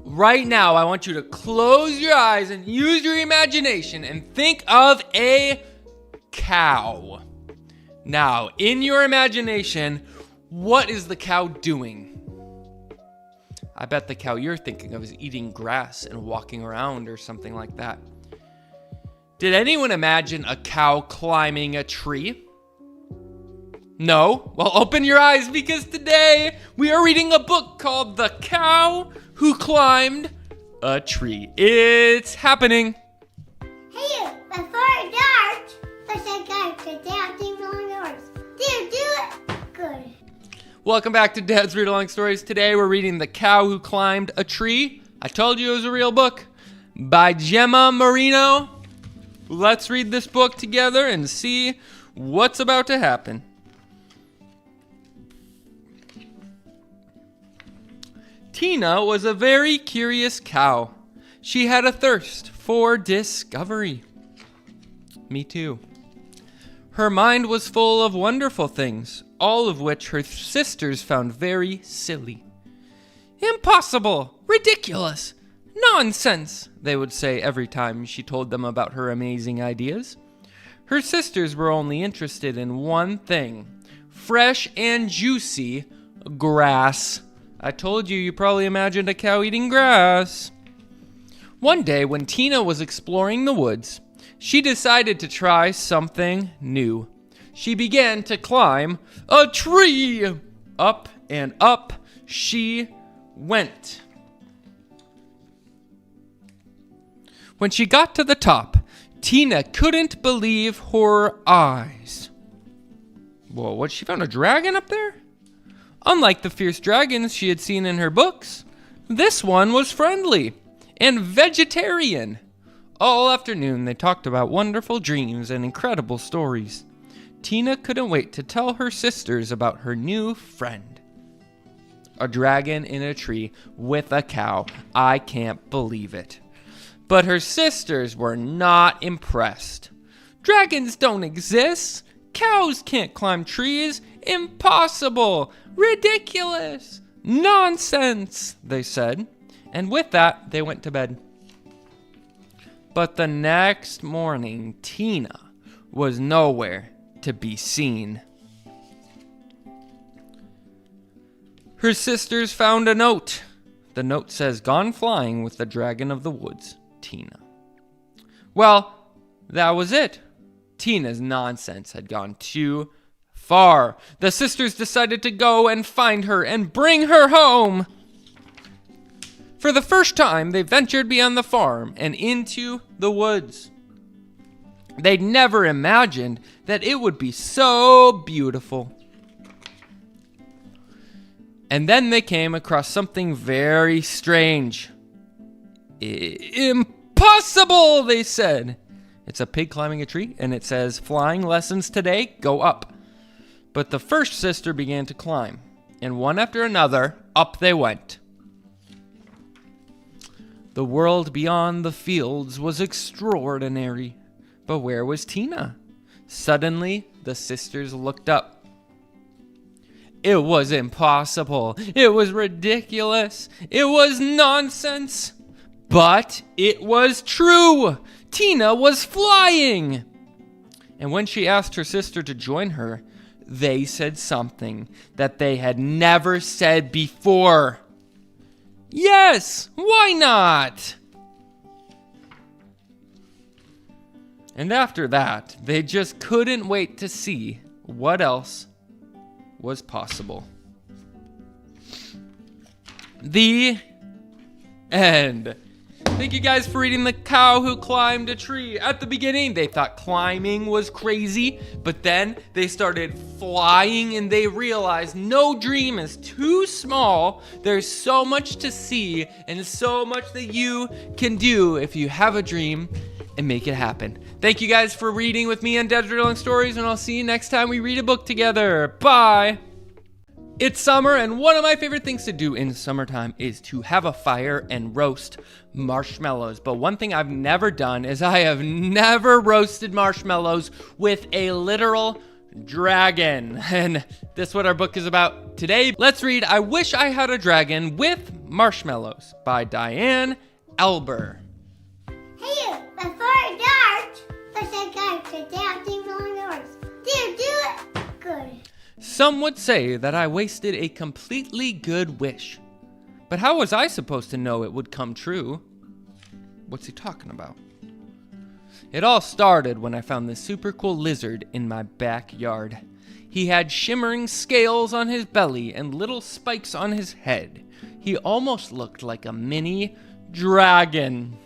Right now, I want you to close your eyes and use your imagination and think of a cow. Now, in your imagination, what is the cow doing? I bet the cow you're thinking of is eating grass and walking around or something like that. Did anyone imagine a cow climbing a tree? No? Well, open your eyes because today we are reading a book called The Cow Who Climbed a Tree. It's happening. Hey, before it starts, let's go to Dad's Read Along Stories. Do it good. Welcome back to Dad's Read Along Stories. Today we're reading The Cow Who Climbed a Tree. I told you it was a real book by Gemma Marino. Let's read this book together and see what's about to happen. Tina was a very curious cow. She had a thirst for discovery. Me too. Her mind was full of wonderful things, all of which her sisters found very silly. Impossible! Ridiculous! Nonsense! They would say every time she told them about her amazing ideas. Her sisters were only interested in one thing: fresh and juicy grass. I told you probably imagined a cow eating grass. One day when Tina was exploring the woods, she decided to try something new. She began to climb a tree. Up and up she went. When she got to the top, Tina couldn't believe her eyes. Whoa, what? She found a dragon up there? Unlike the fierce dragons she had seen in her books, this one was friendly and vegetarian. All afternoon they talked about wonderful dreams and incredible stories. Tina couldn't wait to tell her sisters about her new friend. A dragon in a tree with a cow. I can't believe it. But her sisters were not impressed. Dragons don't exist. Cows can't climb trees. Impossible. Ridiculous. Nonsense, they said. And with that, they went to bed. But the next morning, Tina was nowhere to be seen. Her sisters found a note. The note says, "Gone flying with the dragon of the woods, Tina." Well, that was it. Tina's nonsense had gone too far. The sisters decided to go and find her and bring her home. For the first time, they ventured beyond the farm and into the woods. They'd never imagined that it would be so beautiful. And then they came across something very strange. Impossible, they said. It's a pig climbing a tree, and it says, "Flying lessons today, go up." But the first sister began to climb, and one after another, up they went. The world beyond the fields was extraordinary. But where was Tina? Suddenly, the sisters looked up. It was impossible. It was ridiculous. It was nonsense. But it was true. Tina was flying. And when she asked her sister to join her, they said something that they had never said before. Yes, why not? And after that, they just couldn't wait to see what else was possible. The end. Thank you guys for reading The Cow Who Climbed a Tree. At the beginning, they thought climbing was crazy, but then they started flying and they realized no dream is too small. There's so much to see and so much that you can do if you have a dream and make it happen. Thank you guys for reading with me on Dad's Read Along Stories, and I'll see you next time we read a book together. Bye! It's summer, and one of my favorite things to do in summertime is to have a fire and roast marshmallows. But one thing I've never done is I have never roasted marshmallows with a literal dragon. And that's what our book is about today. Let's read I Wish I Had a Dragon with Marshmallows by Diane Alber. Hey, before dark, there's a guy dancing on yours. Do it good. Some would say that I wasted a completely good wish. But how was I supposed to know it would come true? What's he talking about? It all started when I found this super cool lizard in my backyard. He had shimmering scales on his belly and little spikes on his head. He almost looked like a mini dragon.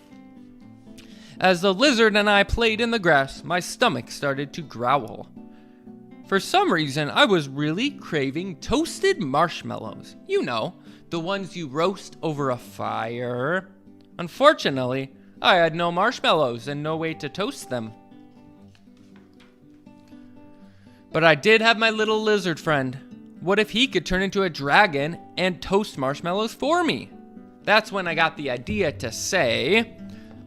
As the lizard and I played in the grass, my stomach started to growl. For some reason, I was really craving toasted marshmallows. You know, the ones you roast over a fire. Unfortunately, I had no marshmallows and no way to toast them. But I did have my little lizard friend. What if he could turn into a dragon and toast marshmallows for me? That's when I got the idea to say,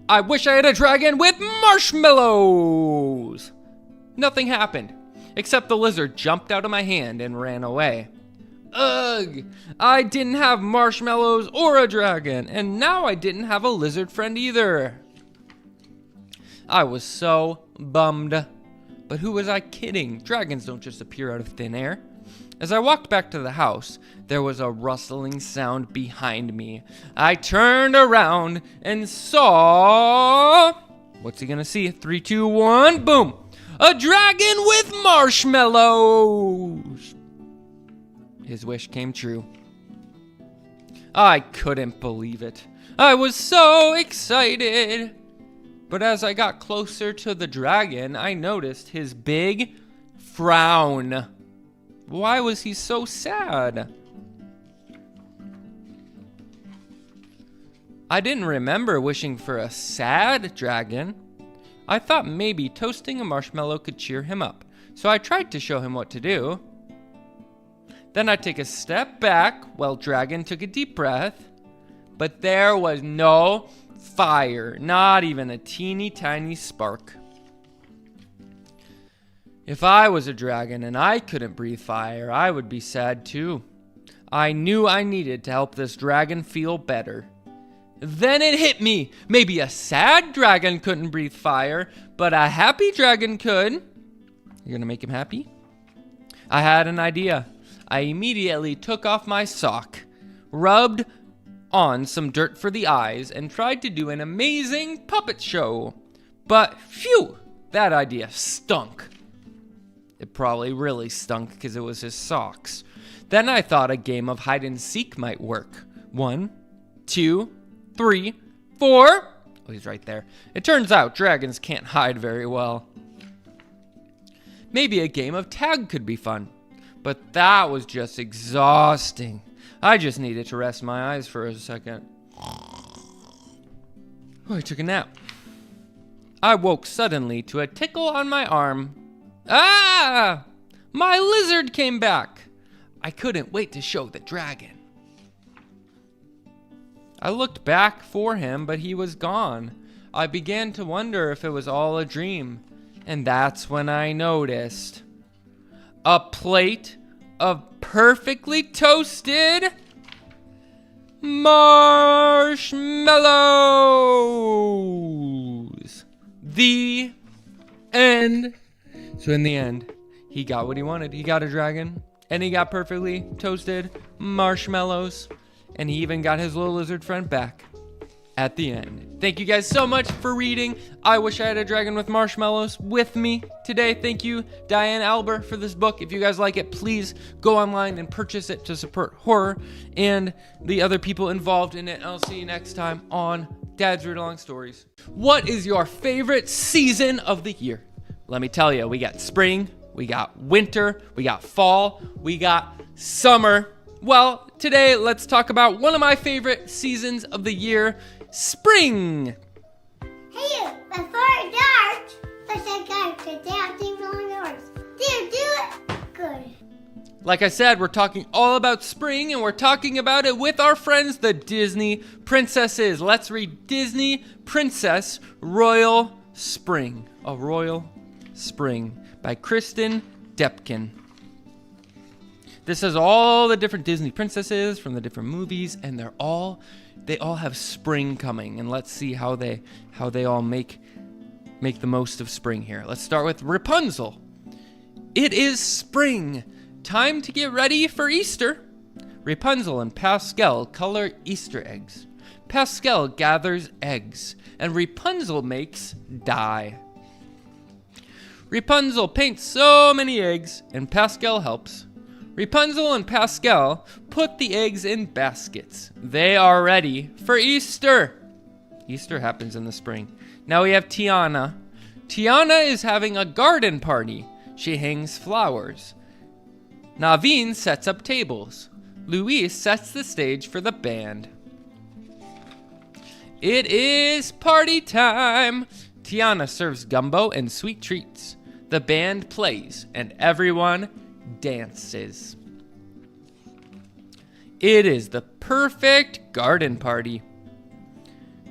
I wish I had a dragon with marshmallows! Nothing happened, except the lizard jumped out of my hand and ran away. Ugh! I didn't have marshmallows or a dragon, and now I didn't have a lizard friend either. I was so bummed. But who was I kidding? Dragons don't just appear out of thin air. As I walked back to the house, there was a rustling sound behind me. I turned around and saw... What's he gonna see? 3, 2, 1, boom! A dragon with marshmallows! His wish came true. I couldn't believe it. I was so excited. But as I got closer to the dragon, I noticed his big frown. Why was he so sad? I didn't remember wishing for a sad dragon. I thought maybe toasting a marshmallow could cheer him up, so I tried to show him what to do. Then I take a step back while Dragon took a deep breath, but there was no fire, not even a teeny tiny spark. If I was a dragon and I couldn't breathe fire, I would be sad too. I knew I needed to help this dragon feel better. Then it hit me. Maybe a sad dragon couldn't breathe fire, but a happy dragon could. You're gonna make him happy? I had an idea. I immediately took off my sock, rubbed on some dirt for the eyes, and tried to do an amazing puppet show. But phew, that idea stunk. It probably really stunk because it was his socks. Then I thought a game of hide and seek might work. 1, 2, 3, 4. Oh, he's right there. It turns out dragons can't hide very well. Maybe a game of tag could be fun. But that was just exhausting. I just needed to rest my eyes for a second. Oh, I took a nap. I woke suddenly to a tickle on my arm. Ah! My lizard came back. I couldn't wait to show the dragon. I looked back for him, but he was gone. I began to wonder if it was all a dream. And that's when I noticed a plate of perfectly toasted marshmallows. The end. So in the end, he got what he wanted. He got a dragon, and he got perfectly toasted marshmallows, and he even got his little lizard friend back at the end. Thank you guys so much for reading I Wish I Had a Dragon with Marshmallows with me today. Thank you, Diane Alber, for this book. If you guys like it, please go online and purchase it to support horror and the other people involved in it. I'll see you next time on Dad's Read Along Stories. What is your favorite season of the year? Let me tell you, we got spring, we got winter, we got fall, we got summer. Well, today let's talk about one of my favorite seasons of the year, spring. Hey, before dark, there's a guy dancing on yours. Do it good. Like I said, we're talking all about spring, and we're talking about it with our friends, the Disney princesses. Let's read Disney Princess Royal Spring. A Royal Spring by Kristen Depkin. This has all the different Disney princesses from the different movies, and they all have spring coming. And let's see how they all make the most of spring here. Let's start with Rapunzel. It is spring. Time to get ready for Easter. Rapunzel and Pascal color Easter eggs. Pascal gathers eggs, and Rapunzel makes dye. Rapunzel paints so many eggs, and Pascal helps. Rapunzel and Pascal put the eggs in baskets. They are ready for Easter. Easter happens in the spring. Now we have Tiana. Tiana is having a garden party. She hangs flowers. Naveen sets up tables. Luis sets the stage for the band. It is party time. Tiana serves gumbo and sweet treats. The band plays and everyone dances. It is the perfect garden party.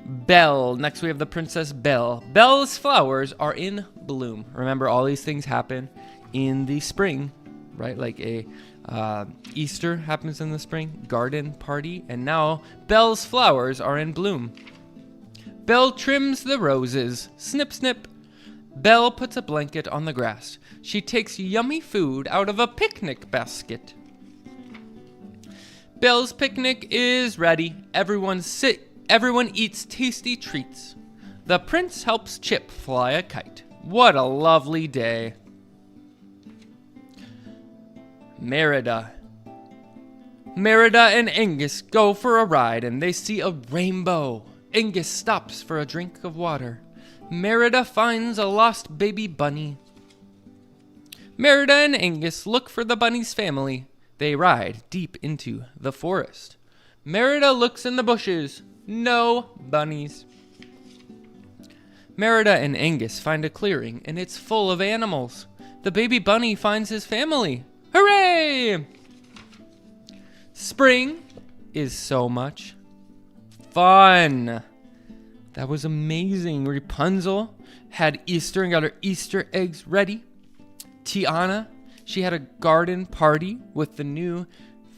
Belle. Next we have the Princess Belle. Belle's flowers are in bloom. Remember, all these things happen in the spring, right? Like Easter happens in the spring, garden party, and now Belle's flowers are in bloom. Belle trims the roses. Snip, snip. Belle puts a blanket on the grass. She takes yummy food out of a picnic basket. Belle's picnic is ready. Everyone eats tasty treats. The prince helps Chip fly a kite. What a lovely day. Merida. Merida and Angus go for a ride and they see a rainbow. Angus stops for a drink of water. Merida finds a lost baby bunny. Merida and Angus look for the bunny's family. They ride deep into the forest. Merida looks in the bushes. No bunnies. Merida and Angus find a clearing and it's full of animals. The baby bunny finds his family. Hooray! Spring is so much fun. That was amazing. Rapunzel had Easter and got her Easter eggs ready. Tiana, she had a garden party with the new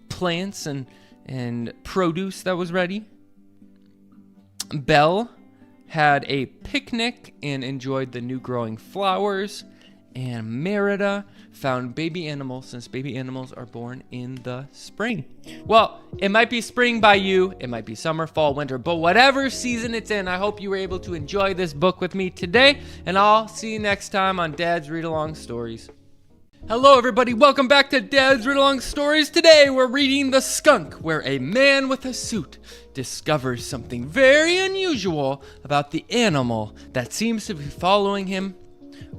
plants and produce that was ready. Belle had a picnic and enjoyed the new growing flowers. And Merida found baby animals, since baby animals are born in the spring. Well, it might be spring by you, it might be summer, fall, winter, but whatever season it's in, I hope you were able to enjoy this book with me today, and I'll see you next time on Dad's Read Along Stories. Hello everybody, welcome back to Dad's Read Along Stories. Today we're reading The Skunk, where a man with a suit discovers something very unusual about the animal that seems to be following him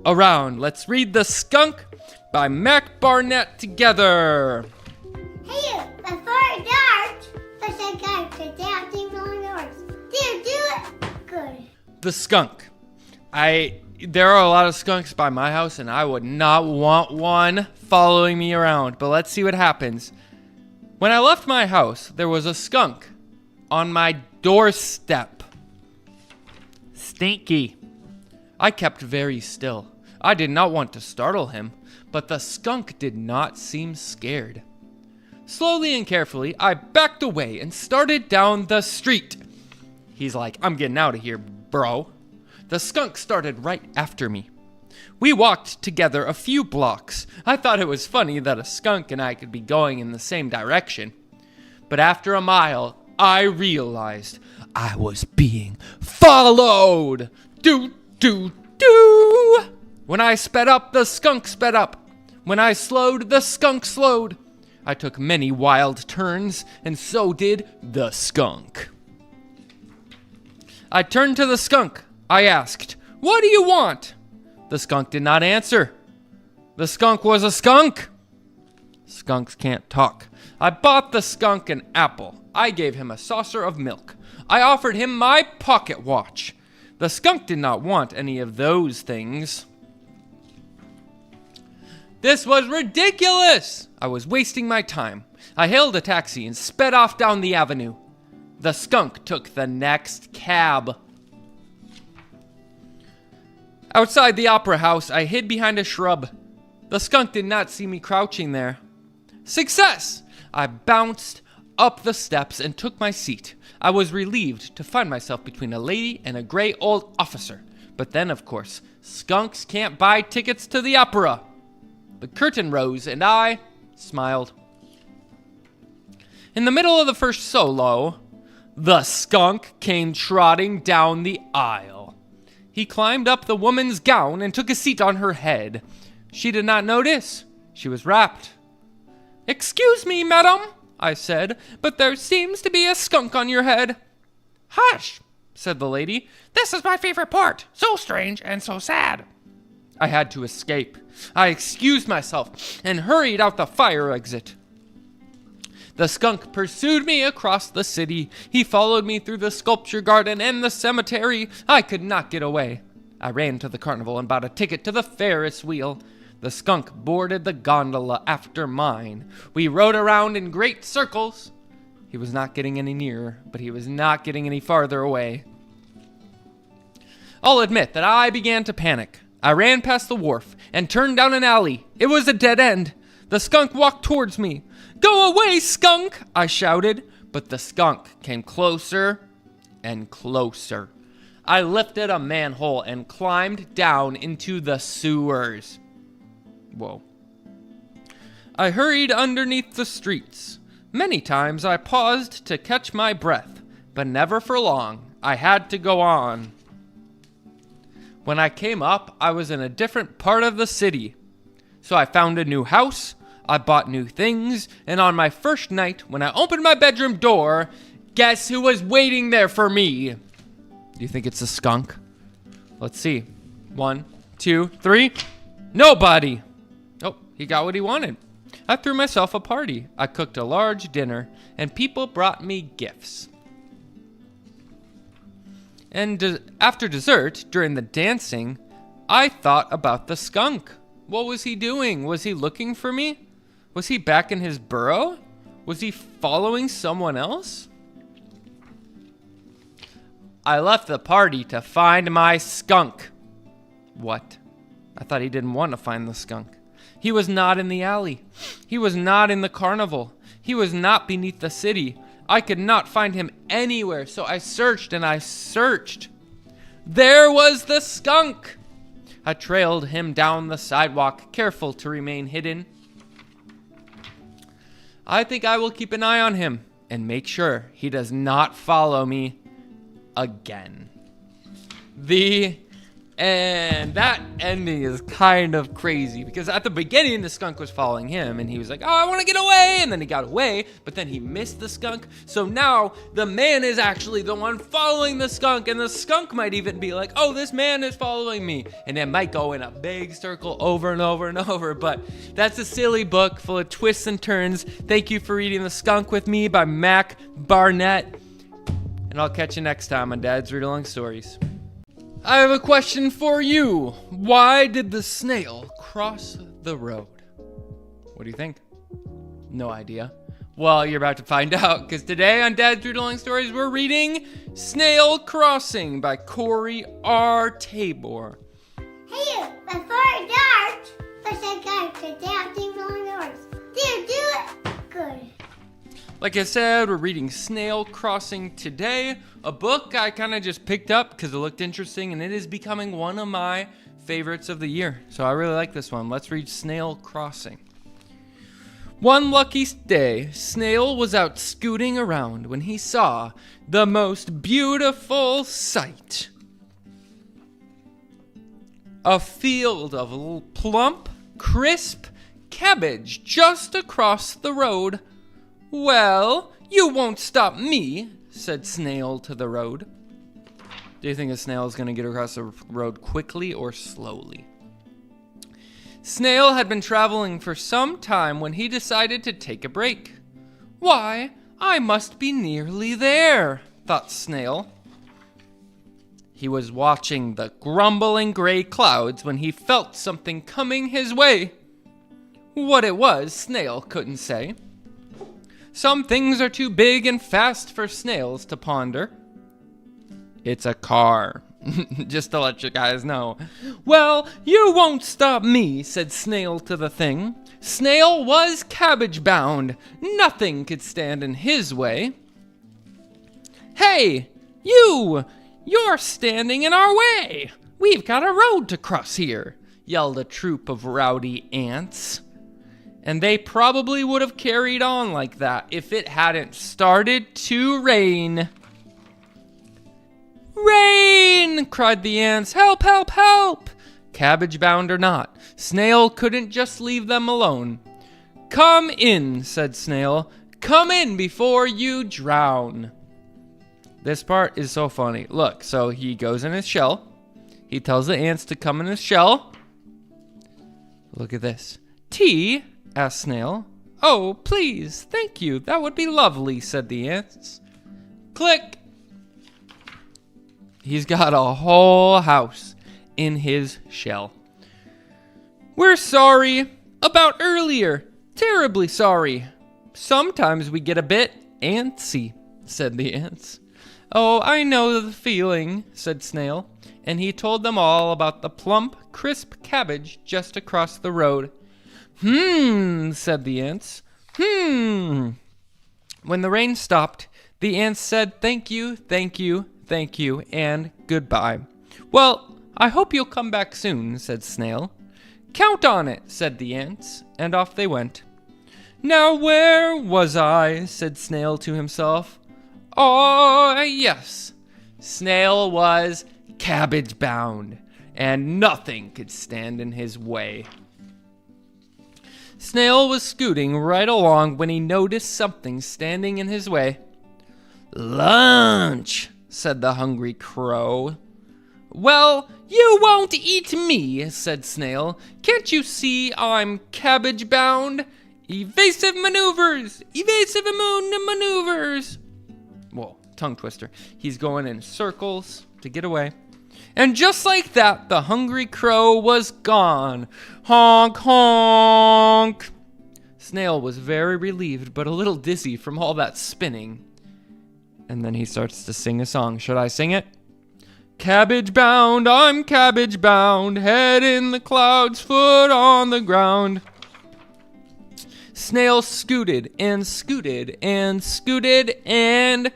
around. Let's read The Skunk by Mac Barnett together. Hey, before dark, there's a guy dancing on yours. Do it good. The Skunk. There are a lot of skunks by my house, and I would not want one following me around. But let's see what happens. When I left my house, there was a skunk on my doorstep. Stinky. I kept very still. I did not want to startle him, but the skunk did not seem scared. Slowly and carefully, I backed away and started down the street. He's like, I'm getting out of here, bro. The skunk started right after me. We walked together a few blocks. I thought it was funny that a skunk and I could be going in the same direction. But after a mile, I realized I was being followed. Do. When I sped up, the skunk sped up. When I slowed, the skunk slowed. I took many wild turns, and so did the skunk. I turned to the skunk. I asked, "What do you want?" The skunk did not answer. The skunk was a skunk. Skunks can't talk. I bought the skunk an apple. I gave him a saucer of milk. I offered him my pocket watch. The skunk did not want any of those things. This was ridiculous! I was wasting my time. I hailed a taxi and sped off down the avenue. The skunk took the next cab. Outside the opera house, I hid behind a shrub. The skunk did not see me crouching there. Success! I bounced up the steps and took my seat. I was relieved to find myself between a lady and a gray old officer. But then, of course, skunks can't buy tickets to the opera. The curtain rose and I smiled. In the middle of the first solo, the skunk came trotting down the aisle. He climbed up the woman's gown and took a seat on her head. She did not notice. She was wrapped. "Excuse me, madam," I said, "but there seems to be a skunk on your head." "Hush," said the lady. "This is my favorite part. So strange and so sad." I had to escape. I excused myself and hurried out the fire exit. The skunk pursued me across the city. He followed me through the sculpture garden and the cemetery. I could not get away. I ran to the carnival and bought a ticket to the Ferris wheel. The skunk boarded the gondola after mine. We rode around in great circles. He was not getting any nearer, but he was not getting any farther away. I'll admit that I began to panic. I ran past the wharf and turned down an alley. It was a dead end. The skunk walked towards me. "Go away, skunk!" I shouted, but the skunk came closer and closer. I lifted a manhole and climbed down into the sewers. Whoa. I hurried underneath the streets. Many times I paused to catch my breath, but never for long. I had to go on. When I came up, I was in a different part of the city. So I found a new house, I bought new things, and on my first night, when I opened my bedroom door, guess who was waiting there for me? Do you think it's a skunk? Let's see. 1, 2, 3. Nobody! Oh, he got what he wanted. I threw myself a party. I cooked a large dinner, and people brought me gifts. And after dessert, during the dancing, I thought about the skunk. What was he doing? Was he looking for me? Was he back in his burrow? Was he following someone else? I left the party to find my skunk. What? I thought he didn't want to find the skunk. He was not in the alley. He was not in the carnival. He was not beneath the city. I could not find him anywhere, so I searched and I searched. There was the skunk! I trailed him down the sidewalk, careful to remain hidden. I think I will keep an eye on him and make sure he does not follow me again. The end. That ending is kind of crazy because at the beginning the skunk was following him and he was like, "Oh, I want to get away," and then he got away, but then he missed the skunk. So now the man is actually the one following the skunk, and the skunk might even be like, "Oh, this man is following me," and it might go in a big circle over and over and over. But that's a silly book full of twists and turns. Thank you for reading The Skunk with me by Mac Barnett, and I'll catch you next time on Dad's Read Along Stories. I have a question for you. Why did the snail cross the road? What do you think? No idea. Well, you're about to find out, because today on Dad's Read Along Stories, we're reading Snail Crossing by Corey R. Tabor. Hey, before dark, there's a guy dancing on yours. Do it good. Like I said, we're reading Snail Crossing today, a book I kind of just picked up because it looked interesting, and it is becoming one of my favorites of the year. So I really like this one. Let's read Snail Crossing. One lucky day, Snail was out scooting around when he saw the most beautiful sight. A field of plump, crisp cabbage just across the road. "Well, you won't stop me," said Snail to the road. Do you think a snail is going to get across the road quickly or slowly? Snail had been traveling for some time when he decided to take a break. "Why, I must be nearly there," thought Snail. He was watching the grumbling gray clouds when he felt something coming his way. What it was, Snail couldn't say. Some things are too big and fast for snails to ponder. "It's a car," Just to let you guys know. Well, you won't stop me, said Snail to the thing. Snail was cabbage bound. Nothing could stand in his way. Hey, you're standing in our way. We've got a road to cross here, yelled a troop of rowdy ants. And they probably would have carried on like that if it hadn't started to rain. Rain! Cried the ants. Help, help, help! Cabbage bound or not, Snail couldn't just leave them alone. Come in, said Snail. Come in before you drown. This part is so funny. Look, so he goes in his shell. He tells the ants to come in his shell. Look at this. Tea? Asked Snail. Oh, please, thank you. That would be lovely, said the ants. Click! He's got a whole house in his shell. We're sorry about earlier. Terribly sorry. Sometimes we get a bit antsy, said the ants. Oh, I know the feeling, said Snail, and he told them all about the plump, crisp cabbage just across the road. Said the ants. When the rain stopped, the ants said thank you, thank you, thank you, and goodbye. Well, I hope you'll come back soon, said Snail. Count on it, said the ants, and off they went. Now where was I, said Snail to himself. Oh, yes. Snail was cabbage bound, and nothing could stand in his way. Snail was scooting right along when he noticed something standing in his way. Lunch, said the hungry crow. Well, you won't eat me, said Snail. Can't you see I'm cabbage bound? Evasive maneuvers! Evasive maneuvers! Whoa, tongue twister. He's going in circles to get away. And just like that, the hungry crow was gone. Honk, honk. Snail was very relieved, but a little dizzy from all that spinning. And then he starts to sing a song. Should I sing it? Cabbage bound, I'm cabbage bound, head in the clouds, foot on the ground. Snail scooted and scooted and scooted and...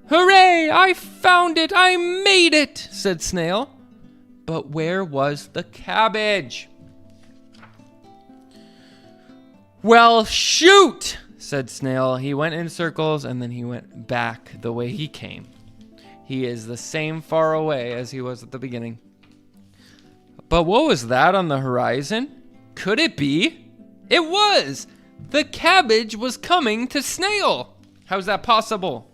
Hooray! I found it! I made it! Said Snail. But where was the cabbage? Well, shoot! Said Snail. He went in circles and then he went back the way he came. He is the same far away as he was at the beginning. But what was that on the horizon? Could it be? It was! The cabbage was coming to Snail. How's that possible?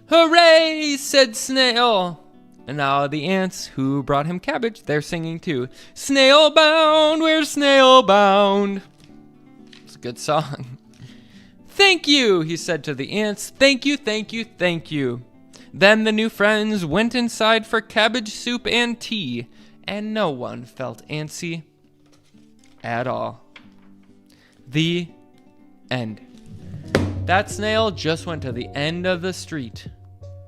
Hooray, said Snail. And now the ants who brought him cabbage, they're singing too. Snail bound, we're snail bound. It's a good song. Thank you, he said to the ants. Thank you, thank you, thank you. Then the new friends went inside for cabbage soup and tea, and no one felt antsy at all. The end. That snail just went to the end of the street.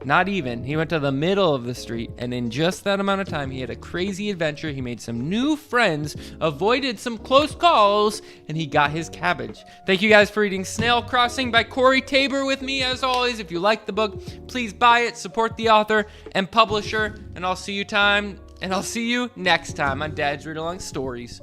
Not even. He went to the middle of the street, and in just that amount of time, he had a crazy adventure. He made some new friends, avoided some close calls, and he got his cabbage. Thank you guys for reading Snail Crossing by Corey Tabor with me, as always. If you like the book, please buy it, support the author and publisher, and I'll see you next time on Dad's Read Along Stories.